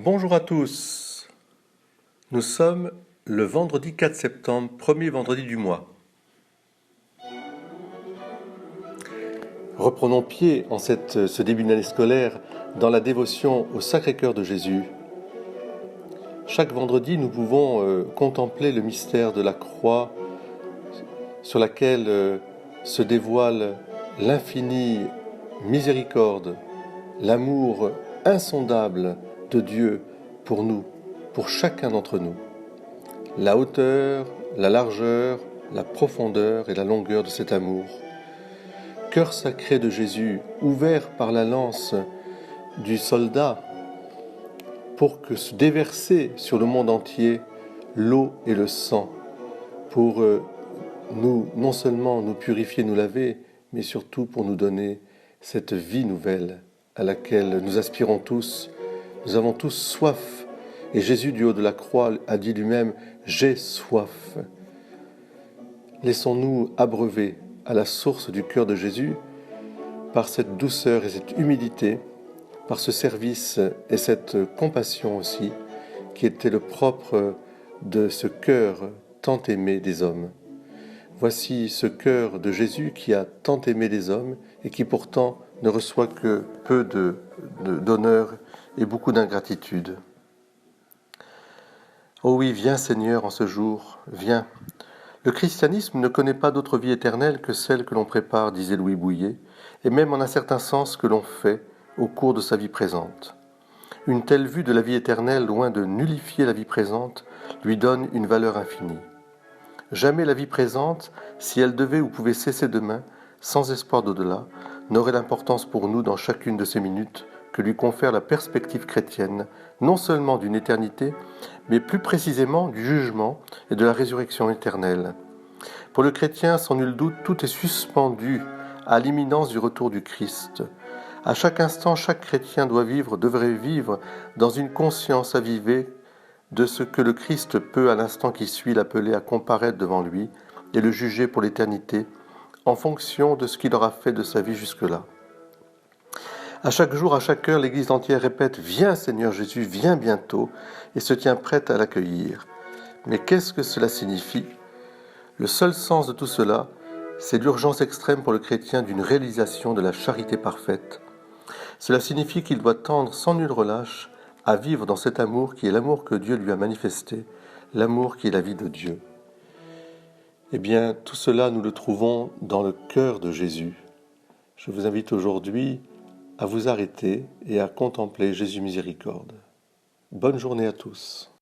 Bonjour à tous. Nous sommes le vendredi 4 septembre, premier vendredi du mois. Reprenons pied en ce début d'année scolaire dans la dévotion au Sacré-Cœur de Jésus. Chaque vendredi, nous pouvons contempler le mystère de la croix sur laquelle se dévoile l'infinie miséricorde, l'amour insondable de Dieu pour nous, pour chacun d'entre nous. La hauteur, la largeur, la profondeur et la longueur de cet amour. Cœur sacré de Jésus, ouvert par la lance du soldat pour que se déverser sur le monde entier l'eau et le sang, pour nous, non seulement nous purifier, nous laver, mais surtout pour nous donner cette vie nouvelle à laquelle nous aspirons tous. Nous avons tous soif. Et Jésus, du haut de la croix, a dit lui-même « J'ai soif ». Laissons-nous abreuver à la source du cœur de Jésus par cette douceur et cette humilité, par ce service et cette compassion aussi, qui était le propre de ce cœur tant aimé des hommes. Voici ce cœur de Jésus qui a tant aimé les hommes et qui pourtant ne reçoit que peu d'honneur et beaucoup d'ingratitude. Oh oui, viens Seigneur en ce jour, viens. Le christianisme ne connaît pas d'autre vie éternelle que celle que l'on prépare, disait Louis Bouillet, et même en un certain sens que l'on fait au cours de sa vie présente. Une telle vue de la vie éternelle, loin de nullifier la vie présente, lui donne une valeur infinie. Jamais la vie présente, si elle devait ou pouvait cesser demain, sans espoir d'au-delà, n'aurait d'importance pour nous dans chacune de ces minutes que lui confère la perspective chrétienne, non seulement d'une éternité, mais plus précisément du jugement et de la résurrection éternelle. Pour le chrétien, sans nul doute, tout est suspendu à l'imminence du retour du Christ. À chaque instant, chaque chrétien devrait vivre dans une conscience avivée de ce que le Christ peut, à l'instant qui suit, l'appeler à comparaître devant lui et le juger pour l'éternité, en fonction de ce qu'il aura fait de sa vie jusque-là. À chaque jour, à chaque heure, l'Église entière répète « Viens Seigneur Jésus, viens bientôt » et se tient prête à l'accueillir. Mais qu'est-ce que cela signifie ? Le seul sens de tout cela, c'est l'urgence extrême pour le chrétien d'une réalisation de la charité parfaite. Cela signifie qu'il doit tendre sans nul relâche à vivre dans cet amour qui est l'amour que Dieu lui a manifesté, l'amour qui est la vie de Dieu. Eh bien, tout cela, nous le trouvons dans le cœur de Jésus. Je vous invite aujourd'hui à vous arrêter et à contempler Jésus miséricorde. Bonne journée à tous.